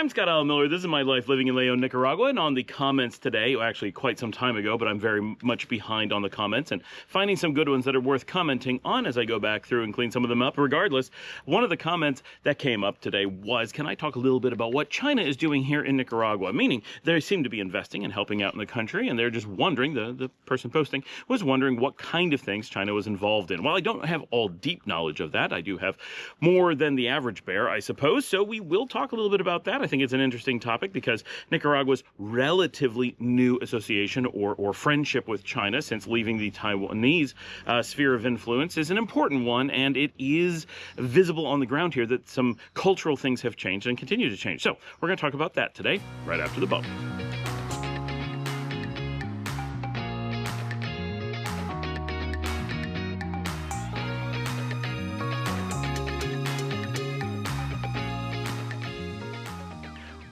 I'm Scott Allen Miller. This is my life living in Leon, Nicaragua, and on the comments today, actually quite some time ago, but I'm very much behind on the comments and finding some good ones that are worth commenting on as I go back through and clean some of them up. Regardless, one of the comments that came up today was, can I talk a little bit about what China is doing here in Nicaragua? Meaning, they seem to be investing and helping out in the country, and they're just wondering, the person posting was wondering what kind of things China was involved in. While I don't have all deep knowledge of that, I do have more than the average bear, I suppose, so we will talk a little bit about that. I think it's an interesting topic because Nicaragua's relatively new association or friendship with China since leaving the Taiwanese sphere of influence is an important one, and it is visible on the ground here that some cultural things have changed and continue to change. So we're going to talk about that today, right after the bump.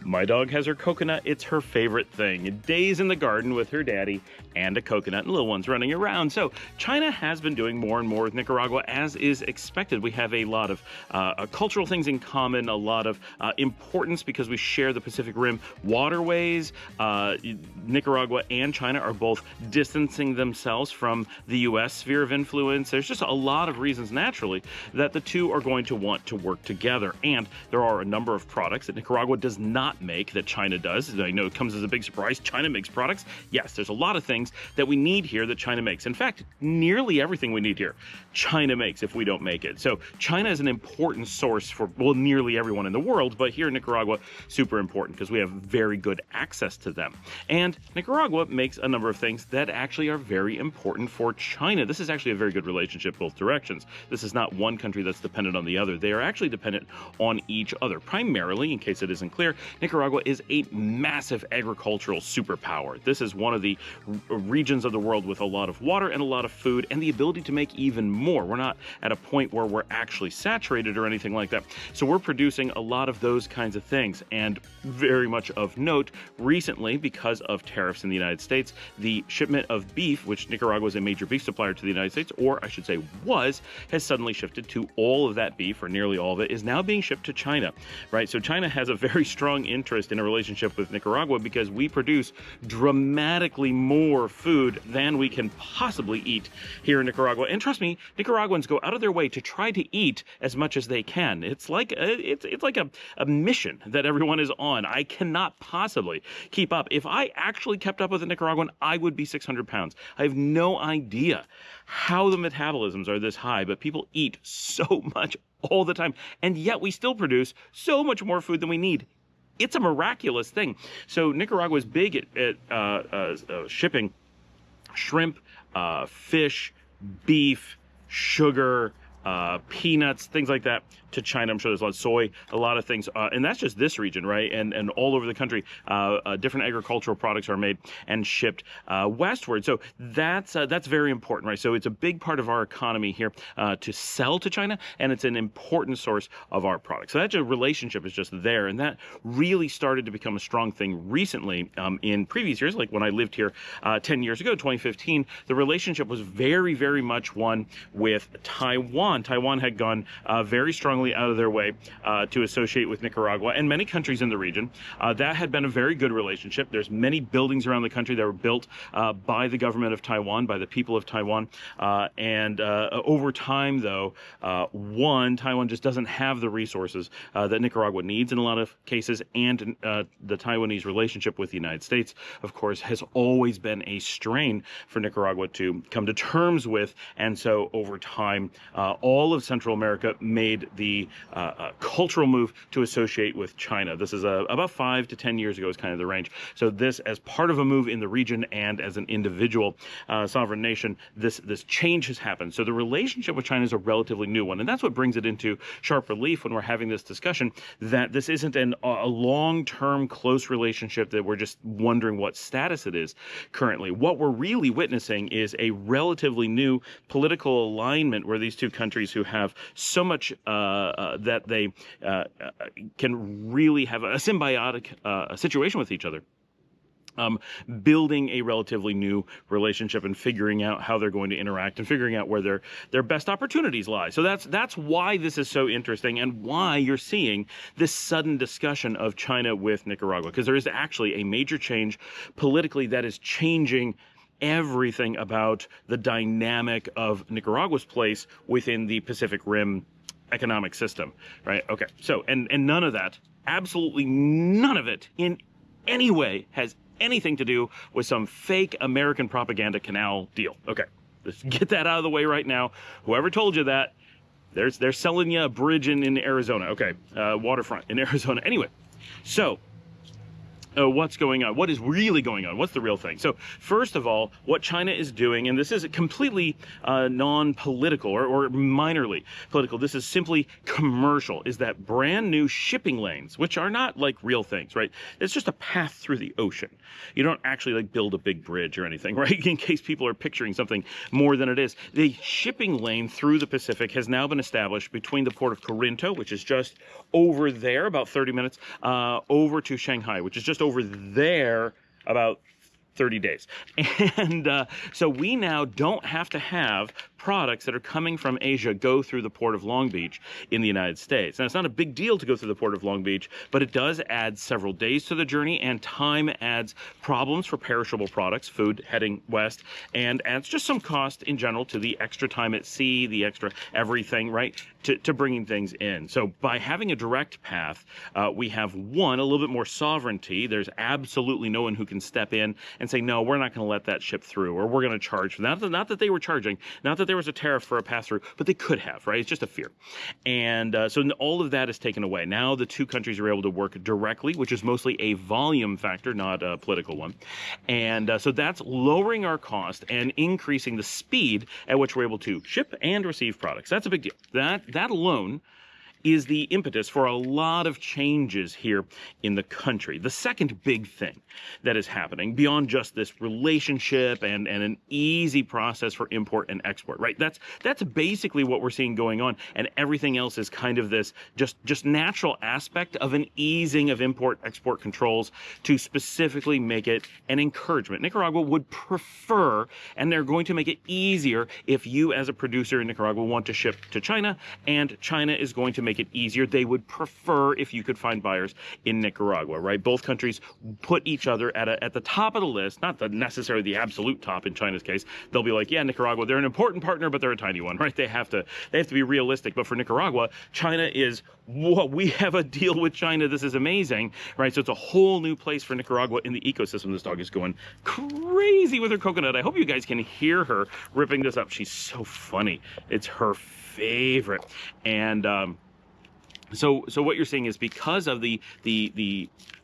My dog has her coconut. It's her favorite thing. Days in the garden with her daddy and a coconut and little ones running around. So China has been doing more and more with Nicaragua, as is expected. We have a lot of cultural things in common, a lot of importance because we share the Pacific Rim waterways. Nicaragua and China are both distancing themselves from the U.S. sphere of influence. There's just a lot of reasons, naturally, that the two are going to want to work together. And there are a number of products that Nicaragua does not make that China does. I know it comes as a big surprise. China makes products. Yes, there's a lot of things that we need here that China makes. In fact, nearly everything we need here, China makes if we don't make it. So China is an important source for, well, nearly everyone in the world, but here in Nicaragua, super important because we have very good access to them. And Nicaragua makes a number of things that actually are very important for China. This is actually a very good relationship both directions. This is not one country that's dependent on the other. They are actually dependent on each other. Primarily, in case it isn't clear, Nicaragua is a massive agricultural superpower. This is one of the regions of the world with a lot of water and a lot of food and the ability to make even more. We're not at a point where we're actually saturated or anything like that. So we're producing a lot of those kinds of things. And very much of note, recently, because of tariffs in the United States, the shipment of beef, which Nicaragua is a major beef supplier to the United States, or I should say was, has suddenly shifted to all of that beef, or nearly all of it, is now being shipped to China, right? So China has a very strong interest in a relationship with Nicaragua because we produce dramatically more food than we can possibly eat here in Nicaragua. And trust me, Nicaraguans go out of their way to try to eat as much as they can. It's like a mission that everyone is on. I cannot possibly keep up. If I actually kept up with a Nicaraguan, I would be 600 pounds. I have no idea how the metabolisms are this high, but people eat so much all the time, and yet we still produce so much more food than we need. It's a miraculous thing. So Nicaragua is big at shipping shrimp, fish, beef, sugar, peanuts, things like that to China. I'm sure there's a lot of soy, a lot of things. And that's just this region, right? And all over the country, different agricultural products are made and shipped westward. So that's very important, right? So it's a big part of our economy here to sell to China, and it's an important source of our products. So that relationship is just there, and that really started to become a strong thing recently. In previous years, like when I lived here 10 years ago, 2015, the relationship was very, very much one with Taiwan. Taiwan had gone very strongly out of their way to associate with Nicaragua and many countries in the region. That had been a very good relationship. There's many buildings around the country that were built by the government of Taiwan, by the people of Taiwan. And over time, though, Taiwan just doesn't have the resources that Nicaragua needs in a lot of cases. And the Taiwanese relationship with the United States, of course, has always been a strain for Nicaragua to come to terms with. And so over time, all of Central America made the cultural move to associate with China. This is about 5 to 10 years ago is kind of the range. So this, as part of a move in the region and as an individual sovereign nation, this change has happened. So the relationship with China is a relatively new one. And that's what brings it into sharp relief when we're having this discussion, that this isn't a long-term close relationship that we're just wondering what status it is currently. What we're really witnessing is a relatively new political alignment where these two countries who have so much that they can really have a symbiotic situation with each other building a relatively new relationship and figuring out how they're going to interact and figuring out where their best opportunities lie. So that's why this is so interesting and why you're seeing this sudden discussion of China with Nicaragua, because there is actually a major change politically that is changing everything about the dynamic of Nicaragua's place within the Pacific Rim economic system, right? Okay, so and none of that, absolutely none of it in any way has anything to do with some fake American propaganda canal deal. Okay, let's get that out of the way right now. Whoever told you that, they're selling you a bridge in Arizona. Okay, waterfront in Arizona. Anyway, so what's going on? What is really going on? What's the real thing? So first of all, what China is doing, and this is completely non-political or minorly political, this is simply commercial, is that brand new shipping lanes, which are not like real things, right? It's just a path through the ocean. You don't actually like build a big bridge or anything, right? In case people are picturing something more than it is. The shipping lane through the Pacific has now been established between the port of Corinto, which is just over there, about 30 minutes, over to Shanghai, which is just over there about 30 days. And so we now don't have to have products that are coming from Asia go through the port of Long Beach in the United States. Now, it's not a big deal to go through the port of Long Beach, but it does add several days to the journey, and time adds problems for perishable products, food heading west, and adds just some cost in general to the extra time at sea, the extra everything, right, to bringing things in. So by having a direct path, we have, one, a little bit more sovereignty. There's absolutely no one who can step in and say, no, we're not going to let that ship through, or we're going to charge for that. Not that they were charging, not that there was a tariff for a pass-through, but they could have, right? It's just a fear. And so all of that is taken away. Now the two countries are able to work directly, which is mostly a volume factor, not a political one. And so that's lowering our cost and increasing the speed at which we're able to ship and receive products. That's a big deal. That alone is the impetus for a lot of changes here in the country. The second big thing that is happening beyond just this relationship and an easy process for import and export, right? That's basically what we're seeing going on, and everything else is kind of this just natural aspect of an easing of import-export controls to specifically make it an encouragement. Nicaragua would prefer, and they're going to make it easier if you as a producer in Nicaragua want to ship to China, and China is going to make it easier. They would prefer if you could find buyers in Nicaragua, right? Both countries put each other at the top of the list, not necessarily the absolute top in China's case. They'll be like, yeah, Nicaragua, they're an important partner, but they're a tiny one, right? They have to be realistic. But for Nicaragua, China is, what, we have a deal with China. This is amazing, right? So it's a whole new place for Nicaragua in the ecosystem. This dog is going crazy with her coconut. I hope you guys can hear her ripping this up. She's so funny. It's her favorite. And so what you're seeing is because of the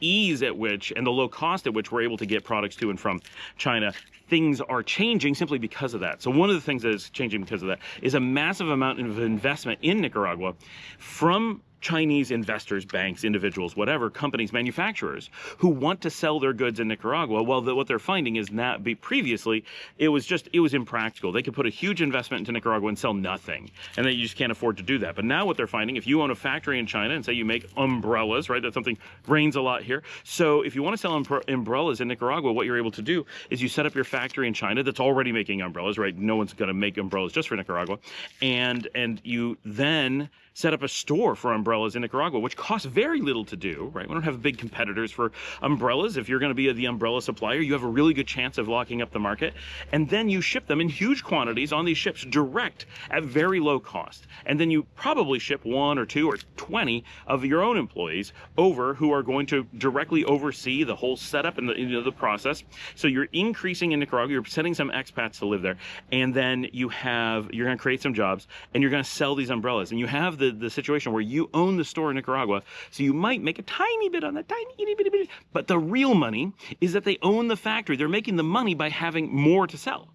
ease at which and the low cost at which we're able to get products to and from China, things are changing simply because of that. So one of the things that is changing because of that is a massive amount of investment in Nicaragua from Chinese investors, banks, individuals, whatever, companies, manufacturers who want to sell their goods in Nicaragua. Well, what they're finding is that previously it was impractical. They could put a huge investment into Nicaragua and sell nothing, and you just can't afford to do that. But now what they're finding, if you own a factory in China and say you make umbrellas, right? That's something rains a lot here. So if you want to sell umbrellas in Nicaragua, what you're able to do is you set up your factory in China that's already making umbrellas, right? No one's going to make umbrellas just for Nicaragua, and you then set up a store for umbrellas in Nicaragua, which costs very little to do, right? We don't have big competitors for umbrellas. If you're going to be the umbrella supplier, you have a really good chance of locking up the market. And then you ship them in huge quantities on these ships direct at very low cost. And then you probably ship 1 or 2 or 20 of your own employees over who are going to directly oversee the whole setup and the process. So you're increasing in Nicaragua, you're sending some expats to live there, and then you're going to create some jobs, and you're going to sell these umbrellas. And you have the situation where you own the store in Nicaragua, so you might make a tiny bit on that, tiny itty bitty, but the real money is that they own the factory. They're making the money by having more to sell,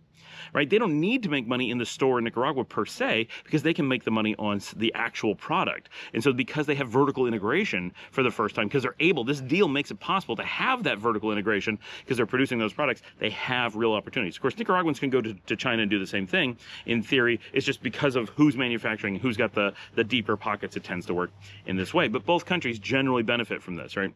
right? They don't need to make money in the store in Nicaragua per se, because they can make the money on the actual product. And so because they have vertical integration for the first time, because they're able, this deal makes it possible to have that vertical integration because they're producing those products, they have real opportunities. Of course, Nicaraguans can go to China and do the same thing. In theory, it's just because of who's manufacturing, who's got the deeper pockets, it tends to work in this way. But both countries generally benefit from this, right?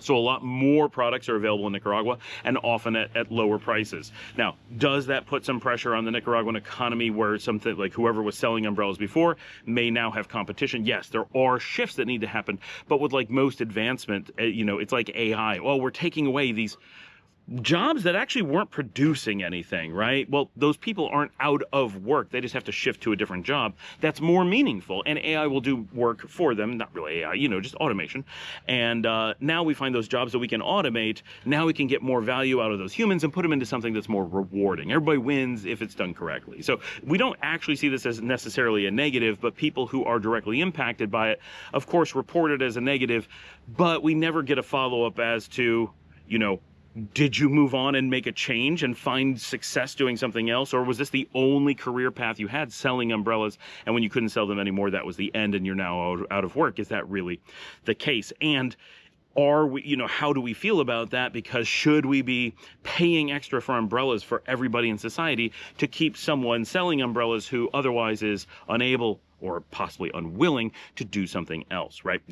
So a lot more products are available in Nicaragua, and often at lower prices. Now, does that put some pressure on the Nicaraguan economy, where something like whoever was selling umbrellas before may now have competition? Yes, there are shifts that need to happen, but with like most advancement, it's like AI. Well, we're taking away these jobs that actually weren't producing anything, right? Well, those people aren't out of work. They just have to shift to a different job that's more meaningful, and AI will do work for them. Not really AI, just automation. And now we find those jobs that we can automate. Now we can get more value out of those humans and put them into something that's more rewarding. Everybody wins if it's done correctly. So we don't actually see this as necessarily a negative, but people who are directly impacted by it, of course, report it as a negative, but we never get a follow-up as to, did you move on and make a change and find success doing something else? Or was this the only career path you had, selling umbrellas, and when you couldn't sell them anymore, that was the end and you're now out of work? Is that really the case? And are we, how do we feel about that? Because should we be paying extra for umbrellas for everybody in society to keep someone selling umbrellas who otherwise is unable or possibly unwilling to do something else, right?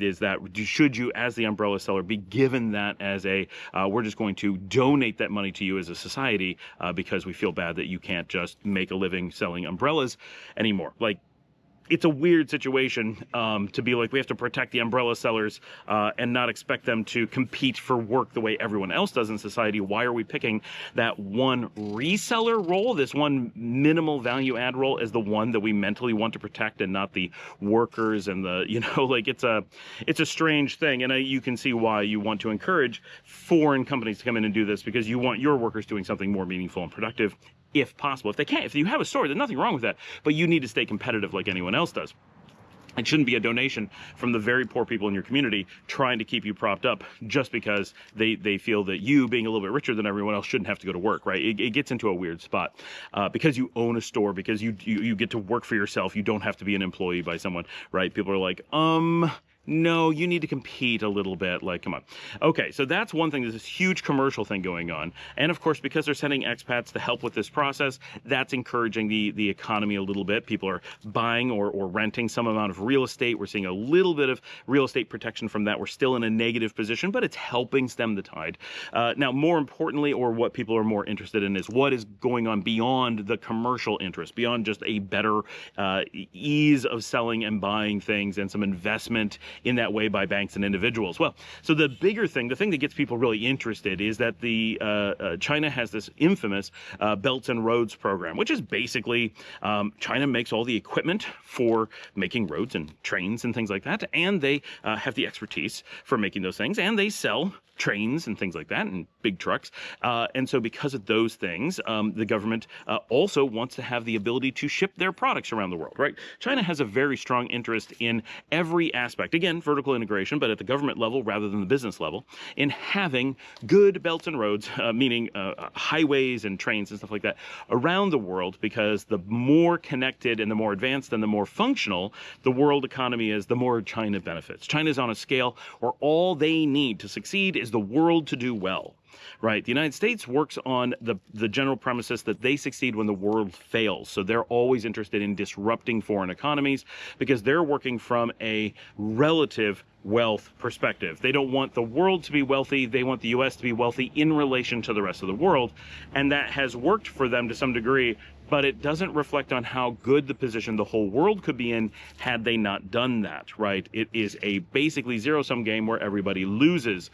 Should you, as the umbrella seller, be given that as we're just going to donate that money to you as a society because we feel bad that you can't just make a living selling umbrellas anymore? Like, it's a weird situation to be like, we have to protect the umbrella sellers and not expect them to compete for work the way everyone else does in society. Why are we picking that one reseller role, this one minimal value add role, as the one that we mentally want to protect, and not the workers and the, it's a strange thing. And you can see why you want to encourage foreign companies to come in and do this, because you want your workers doing something more meaningful and productive, if possible. If they can, if you have a store, there's nothing wrong with that, but you need to stay competitive like anyone else does. It shouldn't be a donation from the very poor people in your community trying to keep you propped up just because they feel that you, being a little bit richer than everyone else, shouldn't have to go to work, right? It gets into a weird spot because you own a store, because you get to work for yourself. You don't have to be an employee by someone, right? People are like, no, you need to compete a little bit. Like, come on. Okay, so that's one thing. There's this huge commercial thing going on. And of course, because they're sending expats to help with this process, that's encouraging the economy a little bit. People are buying or renting some amount of real estate. We're seeing a little bit of real estate protection from that. We're still in a negative position, but it's helping stem the tide. Now, more importantly, or what people are more interested in, is what is going on beyond the commercial interest, beyond just a better ease of selling and buying things and some investment in that way by banks and individuals. Well, so the bigger thing, the thing that gets people really interested, is that China has this infamous Belts and Roads program, which is basically China makes all the equipment for making roads and trains and things like that, and they have the expertise for making those things, and they sell trains and things like that, and big trucks. And so because of those things, the government also wants to have the ability to ship their products around the world, right? China has a very strong interest in every aspect, again, vertical integration, but at the government level rather than the business level, in having good belts and roads, meaning highways and trains and stuff like that around the world, because the more connected and the more advanced and the more functional the world economy is, the more China benefits. China's on a scale where all they need to succeed is the world to do well, right? The United States works on the general premises that they succeed when the world fails. So they're always interested in disrupting foreign economies because they're working from a relative wealth perspective. They don't want the world to be wealthy. They want the U.S. to be wealthy in relation to the rest of the world. And that has worked for them to some degree, but it doesn't reflect on how good the position the whole world could be in had they not done that, right? It is a basically zero-sum game where everybody loses.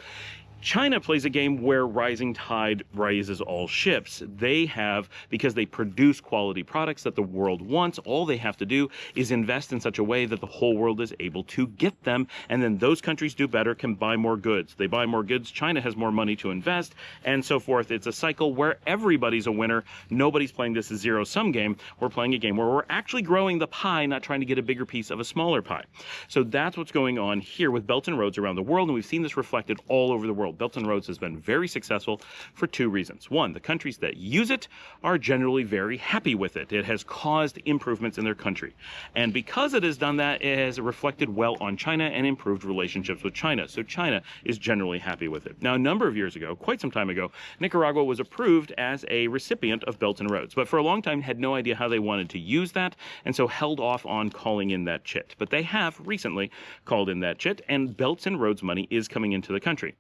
China plays a game where rising tide raises all ships. They have, because they produce quality products that the world wants, all they have to do is invest in such a way that the whole world is able to get them, and then those countries do better, can buy more goods. They buy more goods, China has more money to invest, and so forth. It's a cycle where everybody's a winner. Nobody's playing this as zero-sum game. We're playing a game where we're actually growing the pie, not trying to get a bigger piece of a smaller pie. So that's what's going on here with Belt and Roads around the world, and we've seen this reflected all over the world. Belt and Roads has been very successful for two reasons. One, the countries that use it are generally very happy with it. It has caused improvements in their country. And because it has done that, it has reflected well on China and improved relationships with China. So China is generally happy with it. Now, a number of years ago, quite some time ago, Nicaragua was approved as a recipient of Belt and Roads, but for a long time had no idea how they wanted to use that, and so held off on calling in that chit. But they have recently called in that chit, and Belts and Roads money is coming into the country.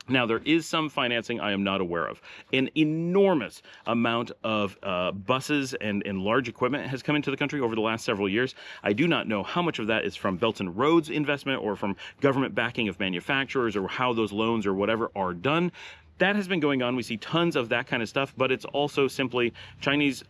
Now, there is some financing I am not aware of. An enormous amount of buses and large equipment has come into the country over the last several years. I do not know how much of that is from Belt and Roads investment or from government backing of manufacturers, or how those loans or whatever are done. That has been going on. We see tons of that kind of stuff, but it's also simply Chinese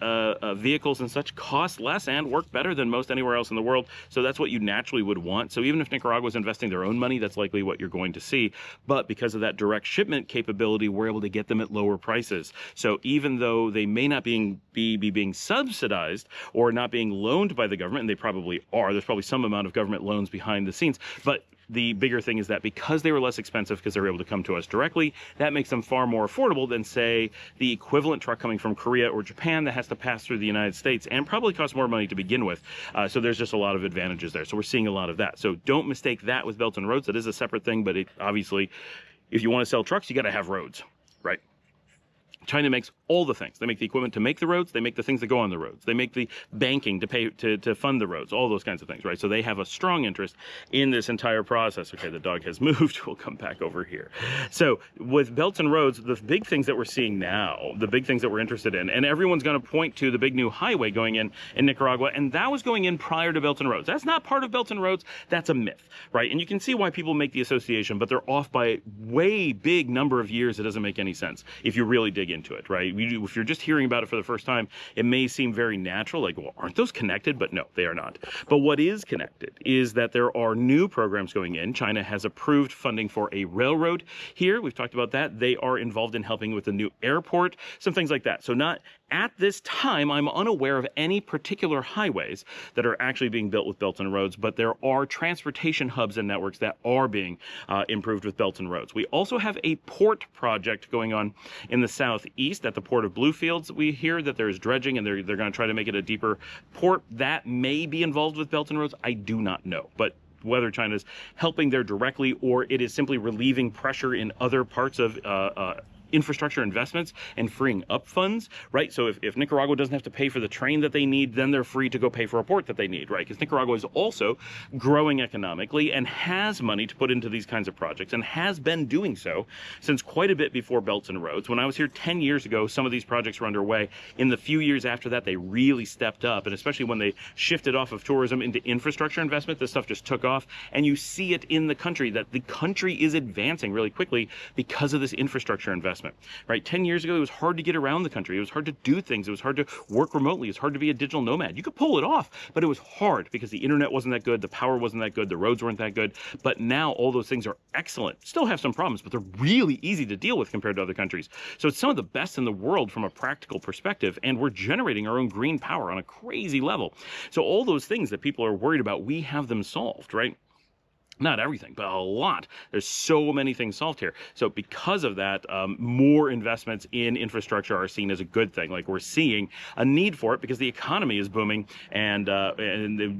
vehicles and such cost less and work better than most anywhere else in the world. So that's what you naturally would want. So even if Nicaragua is investing their own money, that's likely what you're going to see. But because of that direct shipment capability, we're able to get them at lower prices. So even though they may not be being subsidized or not being loaned by the government, and they probably are, there's probably some amount of government loans behind the scenes, but the bigger thing is that because they were less expensive, because they were able to come to us directly, that makes them far more affordable than, say, the equivalent truck coming from Korea or Japan that has to pass through the United States and probably costs more money to begin with. So there's just a lot of advantages there. So we're seeing a lot of that. So don't mistake that with Belt and Roads. That is a separate thing, but obviously, if you want to sell trucks, you got to have roads, right? China makes all the things. They make the equipment to make the roads. They make the things that go on the roads. They make the banking to pay to fund the roads, all those kinds of things, right? So they have a strong interest in this entire process. Okay, the dog has moved. We'll come back over here. So with Belts and Roads, the big things that we're seeing now, the big things that we're interested in, and everyone's going to point to the big new highway going in Nicaragua, and that was going in prior to Belts and Roads. That's not part of Belts and Roads. That's a myth, right? And you can see why people make the association, but they're off by a way big number of years. It doesn't make any sense if you really dig into it, right? If you're just hearing about it for the first time, it may seem very natural, like, well, aren't those connected? But no, they are not. But what is connected is that there are new programs going in. China has approved funding for a railroad here. We've talked about that. They are involved in helping with the new airport, some things like that. So not at this time, I'm unaware of any particular highways that are actually being built with Belts and Roads, but there are transportation hubs and networks that are being improved with Belts and Roads. We also have a port project going on in the southeast at the port of Bluefields. We hear that there's dredging and they're going to try to make it a deeper port. That may be involved with Belts and Roads. I do not know, but whether China's helping there directly or it is simply relieving pressure in other parts of infrastructure investments and freeing up funds, right? So if Nicaragua doesn't have to pay for the train that they need, then they're free to go pay for a port that they need, right? Because Nicaragua is also growing economically and has money to put into these kinds of projects and has been doing so since quite a bit before Belts and Roads. When I was here 10 years ago, some of these projects were underway. In the few years after that, they really stepped up, and especially when they shifted off of tourism into infrastructure investment, this stuff just took off, and you see it in the country, that the country is advancing really quickly because of this infrastructure investment. Right? 10 years ago, it was hard to get around the country. It was hard to do things. It was hard to work remotely. It was hard to be a digital nomad. You could pull it off, but it was hard because the internet wasn't that good. The power wasn't that good. The roads weren't that good. But now all those things are excellent. Still have some problems, but they're really easy to deal with compared to other countries. So it's some of the best in the world from a practical perspective, and we're generating our own green power on a crazy level. So all those things that people are worried about, we have them solved, right? Not everything, but a lot. There's so many things solved here. So because of that, more investments in infrastructure are seen as a good thing. Like, we're seeing a need for it because the economy is booming, and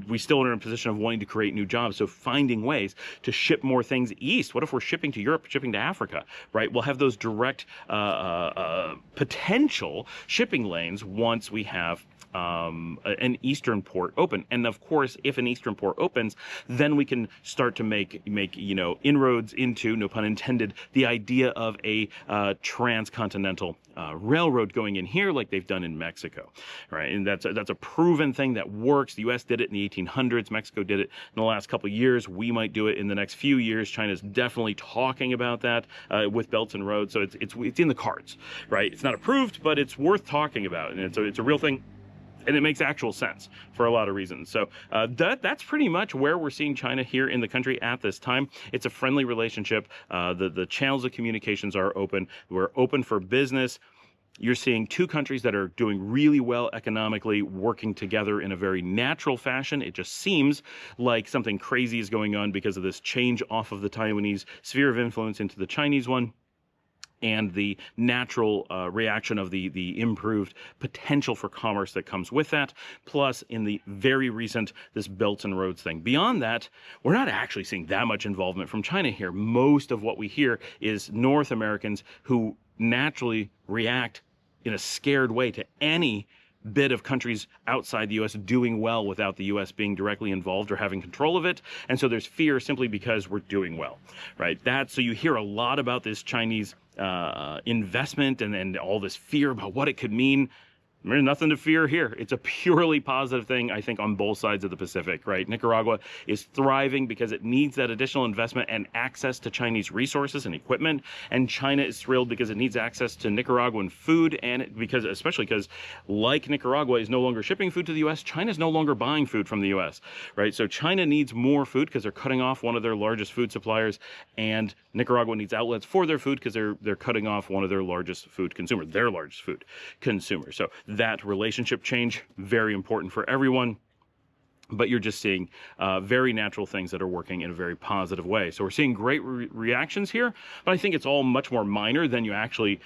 we still are in a position of wanting to create new jobs. So finding ways to ship more things east. What if we're shipping to Europe, shipping to Africa, right? We'll have those direct potential shipping lanes once we have an eastern port open. And of course, if an eastern port opens, then we can start to make inroads into, no pun intended, the idea of a transcontinental railroad going in here, like they've done in Mexico, right? And that's a proven thing that works. The U.S. did it in the 1800s. Mexico did it in the last couple of years. We might do it in the next few years. China's definitely talking about that with Belts and Roads. So it's in the cards, right? It's not approved, but it's worth talking about, and it's a real thing. And it makes actual sense for a lot of reasons. So that's pretty much where we're seeing China here in the country at this time. It's a friendly relationship. The channels of communications are open. We're open for business. You're seeing two countries that are doing really well economically, working together in a very natural fashion. It just seems like something crazy is going on because of this change off of the Taiwanese sphere of influence into the Chinese one, and the natural reaction of the improved potential for commerce that comes with that, plus in the very recent, this Belts and Roads thing. Beyond that, we're not actually seeing that much involvement from China here. Most of what we hear is North Americans who naturally react in a scared way to any bit of countries outside the U.S. doing well without the U.S. being directly involved or having control of it. And so there's fear simply because we're doing well, right? So you hear a lot about this Chinese investment and all this fear about what it could mean. There's nothing to fear here. It's a purely positive thing, I think, on both sides of the Pacific, right? Nicaragua is thriving because it needs that additional investment and access to Chinese resources and equipment. And China is thrilled because it needs access to Nicaraguan food, and especially because, like Nicaragua is no longer shipping food to the U.S., China is no longer buying food from the U.S., right? So China needs more food because they're cutting off one of their largest food suppliers, and Nicaragua needs outlets for their food because they're cutting off one of their largest food consumers, their largest food consumer. So that relationship change, very important for everyone. But you're just seeing very natural things that are working in a very positive way. So we're seeing great reactions here, but I think it's all much more minor than you actually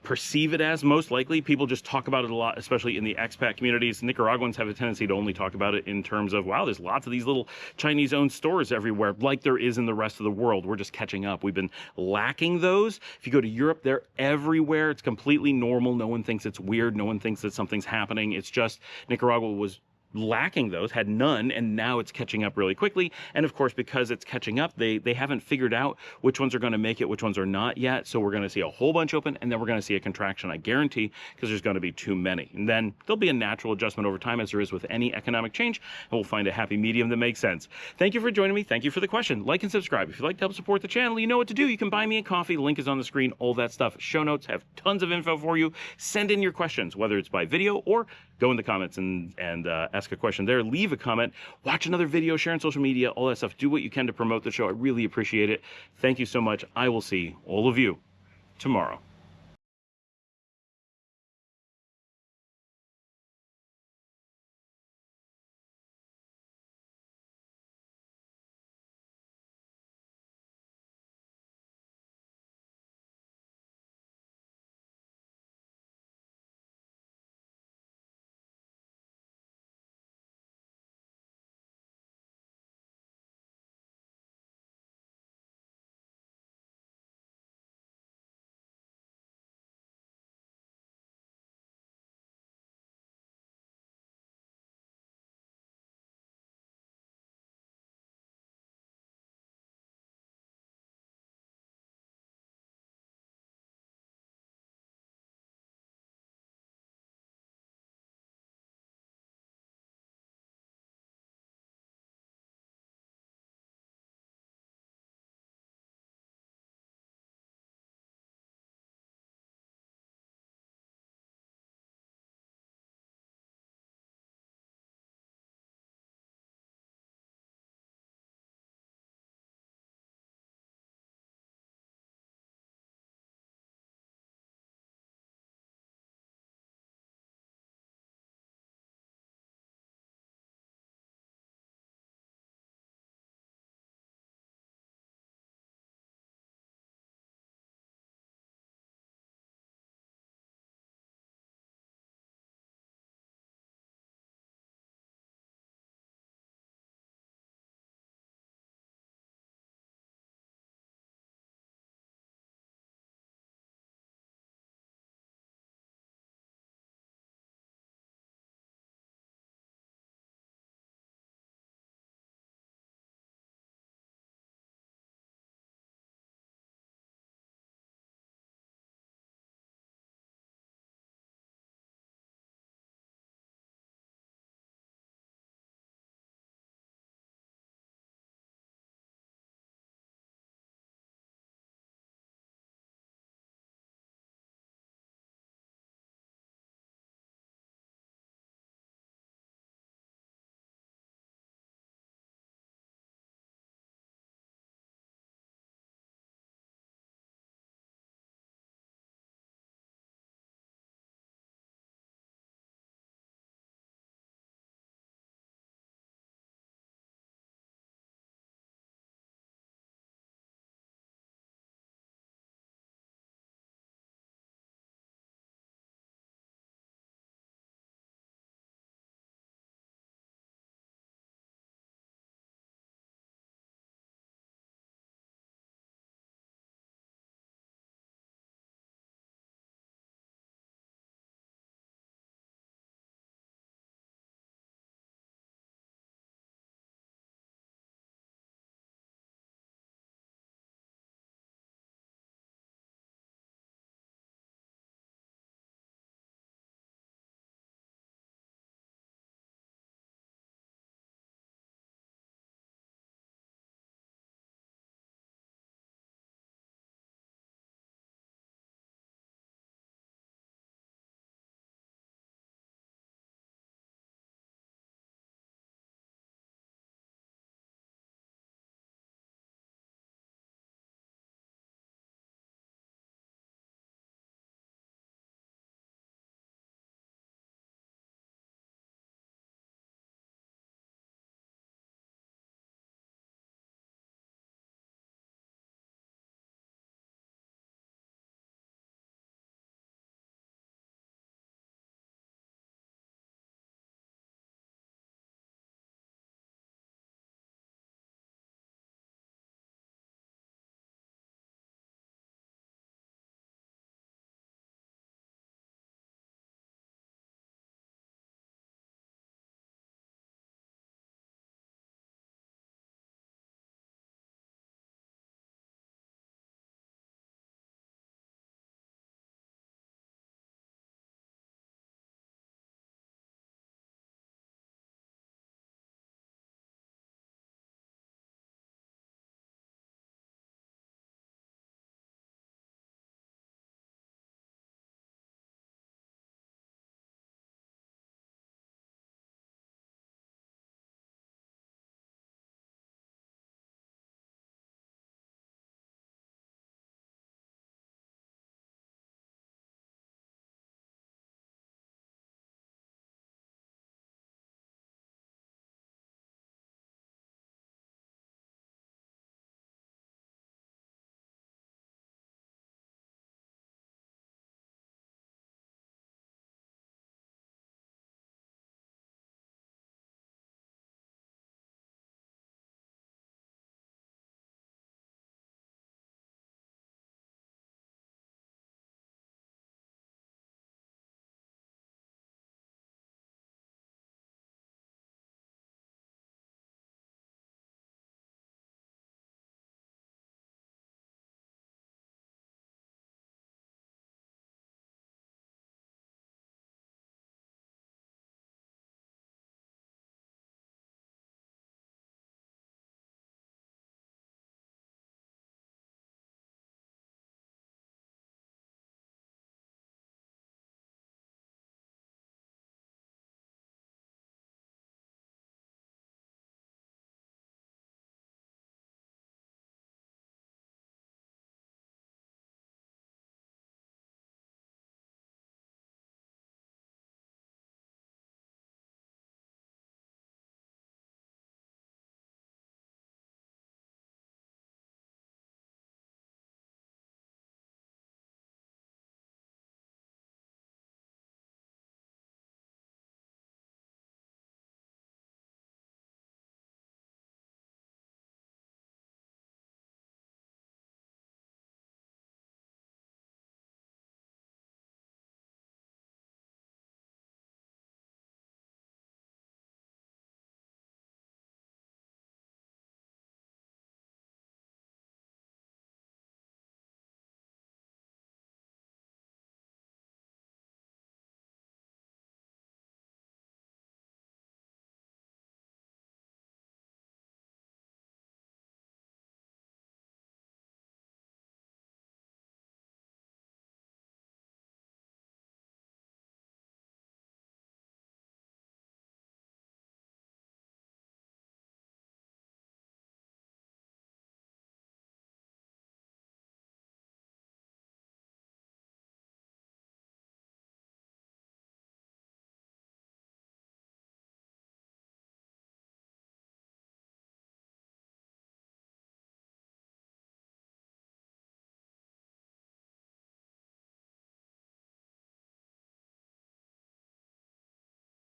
perceive it as. Most likely, people just talk about it a lot, especially in the expat communities. Nicaraguans have a tendency to only talk about it in terms of, wow, there's lots of these little Chinese-owned stores everywhere, like there is in the rest of the world. We're just catching up. We've been lacking those. If you go to Europe, they're everywhere. It's completely normal. No one thinks it's weird. No one thinks that something's happening. It's just Nicaragua was lacking those, had none, and now it's catching up really quickly. And of course, because it's catching up, they haven't figured out which ones are going to make it, which ones are not yet. So we're going to see a whole bunch open, and then we're going to see a contraction, I guarantee, because there's going to be too many. And then there'll be a natural adjustment over time, as there is with any economic change, and we'll find a happy medium that makes sense. Thank you for joining me. Thank you for the question. Like and subscribe. If you'd like to help support the channel, you know what to do. You can buy me a coffee. The link is on the screen, all that stuff. Show notes have tons of info for you. Send in your questions, whether it's by video or go in the comments and ask a question there. Leave a comment, watch another video, share on social media, all that stuff. Do what you can to promote the show. I really appreciate it. Thank you so much. I will see all of you tomorrow.